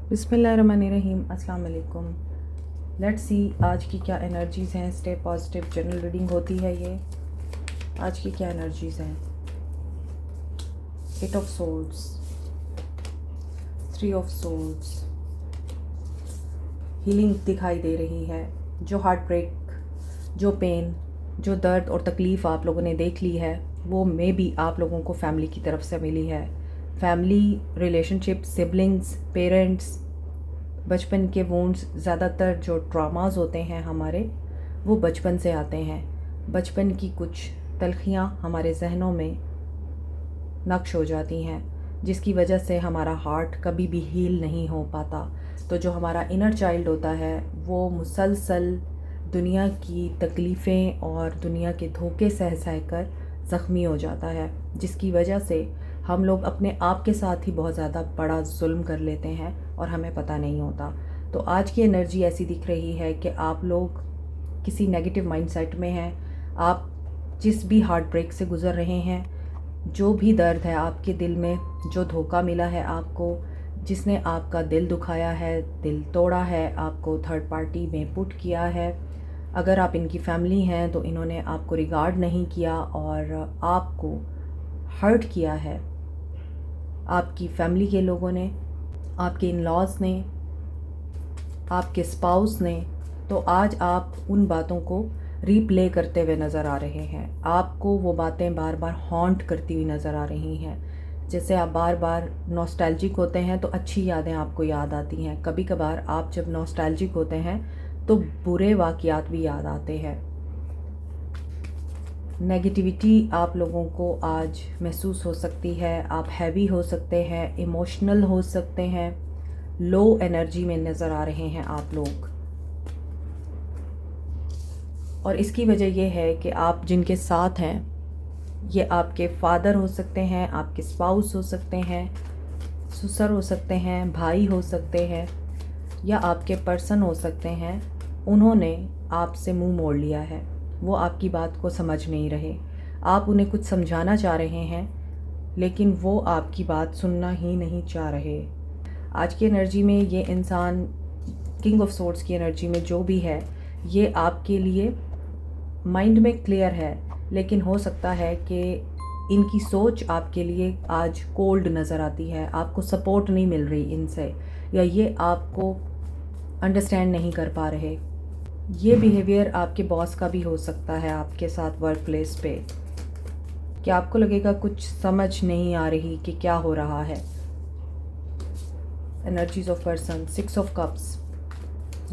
बिस्मिल्लाहिर्रहमानिर्रहीम। अस्सलाम वालेकुम। लेट्स सी आज की क्या एनर्जीज़ हैं। स्टे पॉजिटिव जनरल रीडिंग होती है ये। आज की क्या एनर्जीज़ हैं। 8 of swords, 3 of swords, healing दिखाई दे रही है। जो हार्ट ब्रेक, जो पेन, जो दर्द और तकलीफ़ आप लोगों ने देख ली है वो मे बी आप लोगों को फैमिली की तरफ से मिली है। फैमिली रिलेशनशिप, सिबलिंग्स, पेरेंट्स, बचपन के वुंड्स, ज़्यादातर जो ट्रॉमास होते हैं हमारे वो बचपन से आते हैं। बचपन की कुछ तलखियाँ हमारे जहनों में नक्श हो जाती हैं जिसकी वजह से हमारा हार्ट कभी भी हील नहीं हो पाता। तो जो हमारा इनर चाइल्ड होता है वो मुसलसल दुनिया की तकलीफ़ें और दुनिया के धोखे सह सह कर ज़ख्मी हो जाता है, जिसकी वजह से हम लोग अपने आप के साथ ही बहुत ज़्यादा बड़ा जुल्म कर लेते हैं और हमें पता नहीं होता। तो आज की एनर्जी ऐसी दिख रही है कि आप लोग किसी नेगेटिव माइंडसेट में हैं। आप जिस भी हार्ट ब्रेक से गुज़र रहे हैं, जो भी दर्द है आपके दिल में, जो धोखा मिला है आपको, जिसने आपका दिल दुखाया है, दिल तोड़ा है, आपको थर्ड पार्टी में पुट किया है, अगर आप इनकी फैमिली हैं तो इन्होंने आपको रिगार्ड नहीं किया और आपको हर्ट किया है। आपकी फैमिली के लोगों ने, आपके इन लॉज ने, आपके स्पाउस ने, तो आज आप उन बातों को रीप्ले करते हुए नज़र आ रहे हैं। आपको वो बातें बार बार हॉन्ट करती हुई नज़र आ रही हैं। जैसे आप बार बार नॉस्टैल्जिक होते हैं तो अच्छी यादें आपको याद आती हैं। कभी कभार आप जब नॉस्टैल्जिक होते हैं तो बुरे वाक़यात भी याद आते हैं। नेगेटिविटी आप लोगों को आज महसूस हो सकती है। आप हैवी हो सकते हैं, इमोशनल हो सकते हैं, लो एनर्जी में नज़र आ रहे हैं आप लोग। और इसकी वजह यह है कि आप जिनके साथ हैं ये आपके फादर हो सकते हैं, आपके स्पाउस हो सकते हैं, ससुर हो सकते हैं, भाई हो सकते हैं, या आपके पर्सन हो सकते हैं। उन्होंने आपसे मुंह मोड़ लिया है, वो आपकी बात को समझ नहीं रहे। आप उन्हें कुछ समझाना चाह रहे हैं लेकिन वो आपकी बात सुनना ही नहीं चाह रहे। आज की एनर्जी में ये इंसान, किंग ऑफ सोर्ड्स की एनर्जी में जो भी है, ये आपके लिए माइंड में क्लियर है, लेकिन हो सकता है कि इनकी सोच आपके लिए आज कोल्ड नज़र आती है। आपको सपोर्ट नहीं मिल रही इनसे, या ये आपको अंडरस्टैंड नहीं कर पा रहे। ये बिहेवियर आपके बॉस का भी हो सकता है आपके साथ वर्क प्लेस पे, कि आपको लगेगा कुछ समझ नहीं आ रही कि क्या हो रहा है। Energies of person, 6 of cups.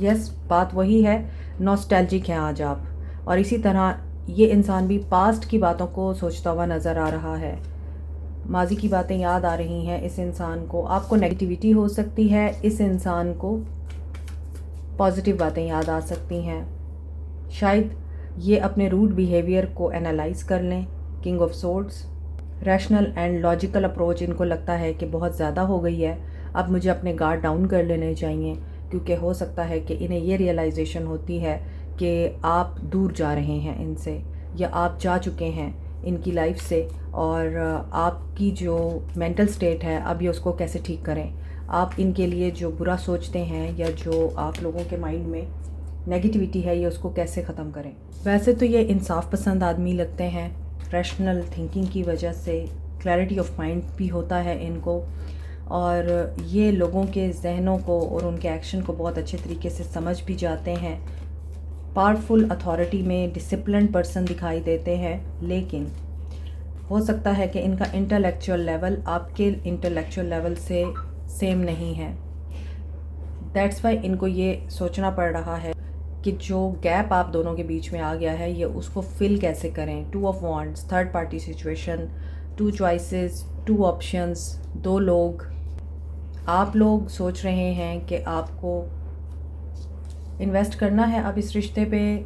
Yes, बात वही है, नॉस्टैल्जिक हैं आज आप। और इसी तरह ये इंसान भी पास्ट की बातों को सोचता हुआ नज़र आ रहा है। माजी की बातें याद आ रही हैं इस इंसान को। आपको नेगेटिविटी हो सकती है, इस इंसान को पॉजिटिव बातें याद आ सकती हैं। शायद ये अपने रूड बिहेवियर को एनालाइज कर लें। King of swords, rational and logical approach इनको लगता है कि बहुत ज़्यादा हो गई है, अब मुझे अपने गार्ड डाउन कर लेने चाहिए, क्योंकि हो सकता है कि इन्हें ये रियलाइजेशन होती है कि आप दूर जा रहे हैं इनसे, या आप जा चुके हैं इनकी लाइफ से, और आपकी जो मेंटल स्टेट है अब ये उसको कैसे ठीक करें। आप इनके लिए जो बुरा सोचते हैं या जो आप लोगों के माइंड में नेगेटिविटी है ये उसको कैसे ख़त्म करें। वैसे तो ये इंसाफ पसंद आदमी लगते हैं, रैशनल थिंकिंग की वजह से क्लैरिटी ऑफ माइंड भी होता है इनको, और ये लोगों के जहनों को और उनके एक्शन को बहुत अच्छे तरीके से समझ भी जाते हैं। पावरफुल अथॉरिटी में डिसिप्लिन्ड पर्सन दिखाई देते हैं, लेकिन हो सकता है कि इनका इंटेलेक्चुअल लेवल आपके इंटेलेक्चुअल लेवल से सेम नहीं है। दैट्स वाई इनको ये सोचना पड़ रहा है कि जो गैप आप दोनों के बीच में आ गया है ये उसको फिल कैसे करें। 2 of wands, third party situation, 2 choices, 2 options, 2 लोग। आप लोग सोच रहे हैं कि आपको इन्वेस्ट करना है अब इस रिश्ते पे,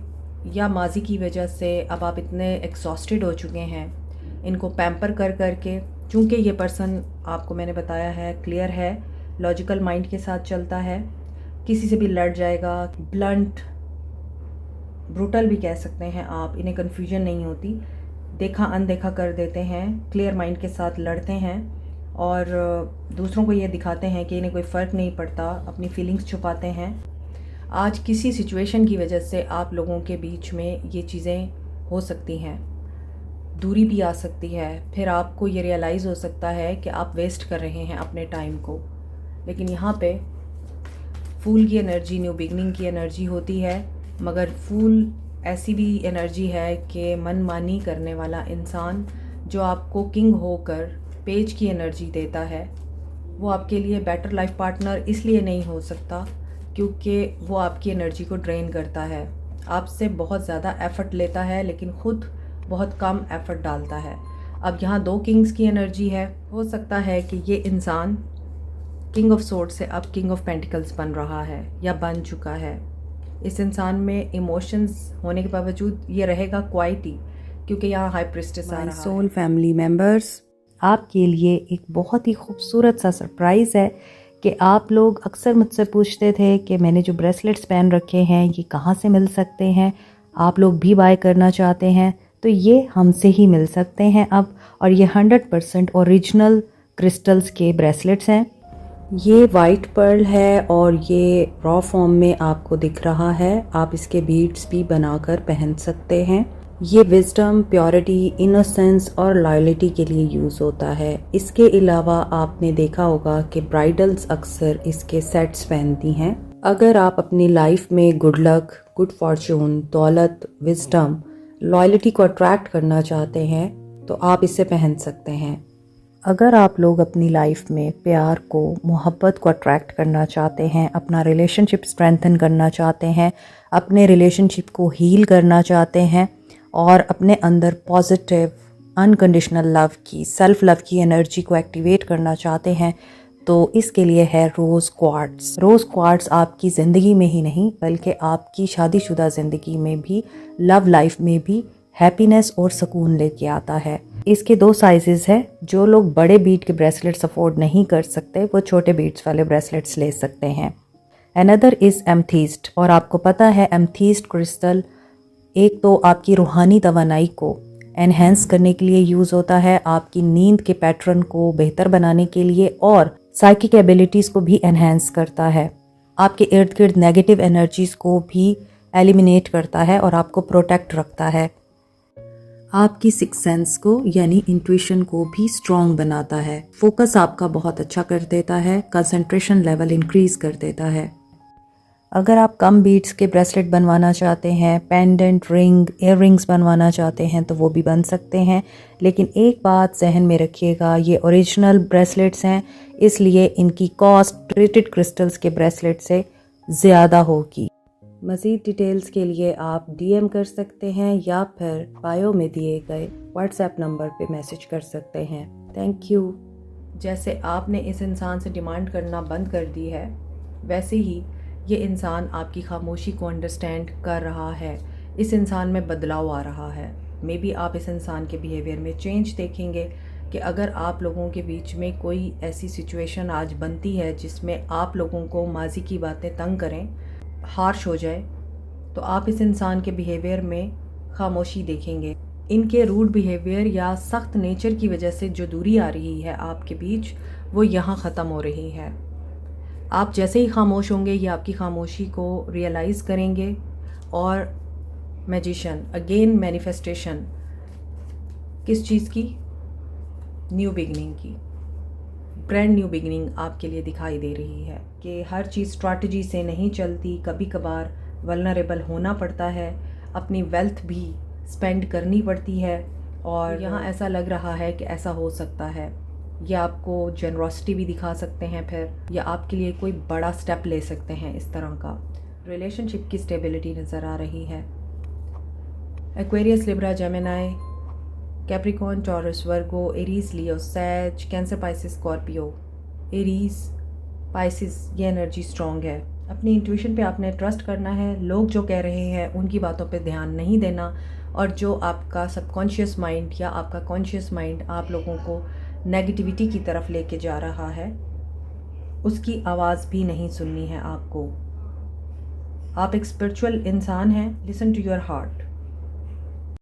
या माजी की वजह से अब आप इतने एग्जॉस्टेड हो चुके हैं इनको पैम्पर कर कर के। चूँकि ये पर्सन आपको मैंने बताया है क्लियर है, लॉजिकल माइंड के साथ चलता है, किसी से भी लड़ जाएगा, ब्लंट, ब्रूटल भी कह सकते हैं आप। इन्हें कन्फ्यूजन नहीं होती, देखा अनदेखा कर देते हैं, क्लियर माइंड के साथ लड़ते हैं और दूसरों को ये दिखाते हैं कि इन्हें कोई फ़र्क नहीं पड़ता, अपनी फीलिंग्स छुपाते हैं। आज किसी सिचुएशन की वजह से आप लोगों के बीच में ये चीज़ें हो सकती हैं, दूरी भी आ सकती है। फिर आपको ये रियलाइज़ हो सकता है कि आप वेस्ट कर रहे हैं अपने टाइम को। लेकिन यहाँ पे फूल की एनर्जी न्यू बिगनिंग की एनर्जी होती है, मगर फूल ऐसी भी एनर्जी है कि मनमानी करने वाला इंसान जो आपको किंग होकर पेज की एनर्जी देता है, वो आपके लिए बेटर लाइफ पार्टनर इसलिए नहीं हो सकता क्योंकि वो आपकी एनर्जी को ड्रेन करता है, आपसे बहुत ज़्यादा एफ़र्ट लेता है लेकिन ख़ुद बहुत कम एफ़र्ट डालता है। अब यहाँ 2 किंग्स की एनर्जी है। हो सकता है कि ये इंसान किंग ऑफ सोर्ड से अब किंग ऑफ पेंटिकल्स बन रहा है या बन चुका है। इस इंसान में इमोशंस होने के बावजूद ये रहेगा क्वाइट ही, क्योंकि यहाँ हाई प्रिस्टेस आ रहा है। सोल फैमिली मेम्बर्स, आपके लिए एक बहुत ही खूबसूरत सा सरप्राइज़ है कि आप लोग अक्सर मुझसे पूछते थे कि मैंने जो ब्रेसलेट्स पहन रखे हैं ये कहाँ से मिल सकते हैं, आप लोग भी बाय करना चाहते हैं तो ये हमसे ही मिल सकते हैं अब। और ये 100% ओरिजिनल क्रिस्टल्स के ब्रेसलेट्स हैं। ये वाइट पर्ल है और ये रॉ फॉर्म में आपको दिख रहा है। आप इसके बीड्स भी बनाकर पहन सकते हैं। ये विजडम, प्योरिटी, इनोसेंस और लॉयल्टी के लिए यूज़ होता है। इसके अलावा आपने देखा होगा कि ब्राइडल्स अक्सर इसके सेट्स पहनती हैं। अगर आप अपनी लाइफ में गुड लक, गुड फॉर्चून, दौलत, विजडम, लॉयल्टी को अट्रैक्ट करना चाहते हैं तो आप इसे पहन सकते हैं। अगर आप लोग अपनी लाइफ में प्यार को, मोहब्बत को अट्रैक्ट करना चाहते हैं, अपना रिलेशनशिप स्ट्रेंथन करना चाहते हैं, अपने रिलेशनशिप को हील करना चाहते हैं और अपने अंदर पॉजिटिव अनकंडीशनल लव की, सेल्फ लव की एनर्जी को एक्टिवेट करना चाहते हैं तो इसके लिए है रोज़ क्वार्ट्स। रोज़ क्वार्ट्स आपकी ज़िंदगी में ही नहीं बल्कि आपकी शादीशुदा ज़िंदगी में भी, लव लाइफ में भी हैप्पीनेस और सुकून लेके आता है। इसके 2 साइजेस हैं। जो लोग बड़े बीट के ब्रेसलेट्स अफोर्ड नहीं कर सकते वो छोटे बीट्स वाले ब्रेसलेट्स ले सकते हैं। अनदर इज़ एमथीस्ट, और आपको पता है एमथीस्ट क्रिस्टल एक तो आपकी रूहानी तवानाई को एनहेंस करने के लिए यूज़ होता है, आपकी नींद के पैटर्न को बेहतर बनाने के लिए, और साइकिक एबिलिटीज़ को भी एनहेंस करता है, आपके इर्द गिर्द नेगेटिव एनर्जीज़ को भी एलिमिनेट करता है और आपको प्रोटेक्ट रखता है। आपकी सिक्स सेंस को यानी इंट्यूशन को भी स्ट्रॉन्ग बनाता है, फोकस आपका बहुत अच्छा कर देता है, कंसंट्रेशन लेवल इंक्रीज कर देता है। अगर आप कम बीट्स के ब्रेसलेट बनवाना चाहते हैं, पेंडेंट, रिंग, ईयर रिंग्स बनवाना चाहते हैं तो वो भी बन सकते हैं। लेकिन एक बात जहन में रखिएगा, ये ओरिजिनल ब्रेसलेट्स हैं इसलिए इनकी कॉस्ट ट्रीटेड क्रिस्टल्स के ब्रेसलेट से ज़्यादा होगी। मज़ीद डिटेल्स के लिए आप DM कर सकते हैं या फिर बायो में दिए गए व्हाट्सएप नंबर पे मैसेज कर सकते हैं। Thank you. जैसे आपने इस इंसान से डिमांड करना बंद कर दी है, वैसे ही ये इंसान आपकी खामोशी को अंडरस्टैंड कर रहा है। इस इंसान में बदलाव आ रहा है। मे बी आप इस इंसान के बिहेवियर में चेंज देखेंगे कि अगर आप लोगों के बीच में कोई ऐसी सिचुएशन आज बनती है जिसमें आप लोगों को माजी की बातें तंग करें, हार्श हो जाए, तो आप इस इंसान के बिहेवियर में खामोशी देखेंगे। इनके रूड बिहेवियर या सख्त नेचर की वजह से जो दूरी आ रही है आपके बीच, वो यहाँ ख़त्म हो रही है। आप जैसे ही खामोश होंगे ये आपकी खामोशी को रियलाइज़ करेंगे और मैजिशियन अगेन मैनिफेस्टेशन किस चीज़ की? न्यू बिगनिंग की, ब्रांड न्यू बिगनिंग आपके लिए दिखाई दे रही है कि हर चीज़ स्ट्रैटेजी से नहीं चलती, कभी कभार वल्नरेबल होना पड़ता है, अपनी वेल्थ भी स्पेंड करनी पड़ती है। और यहाँ ऐसा लग रहा है कि ऐसा हो सकता है, या आपको जेनरोसिटी भी दिखा सकते हैं फिर, या आपके लिए कोई बड़ा स्टेप ले सकते हैं इस तरह का। रिलेशनशिप की स्टेबिलिटी नज़र आ रही है। Aquarius, Libra, Gemini, Capricorn, Taurus, Virgo, Aries, Leo, Sag, Cancer, Pisces, Scorpio, Aries, Pisces, ये एनर्जी स्ट्रॉन्ग है। अपनी इंट्यूशन पे आपने ट्रस्ट करना है। लोग जो कह रहे हैं उनकी बातों पे ध्यान नहीं देना, और जो आपका सबकॉन्शियस माइंड या आपका कॉन्शियस माइंड आप लोगों को नेगेटिविटी की तरफ लेके जा रहा है, उसकी आवाज़ भी नहीं सुननी है आपको। आप एक स्पिरिचुअल इंसान हैं। Listen to your heart.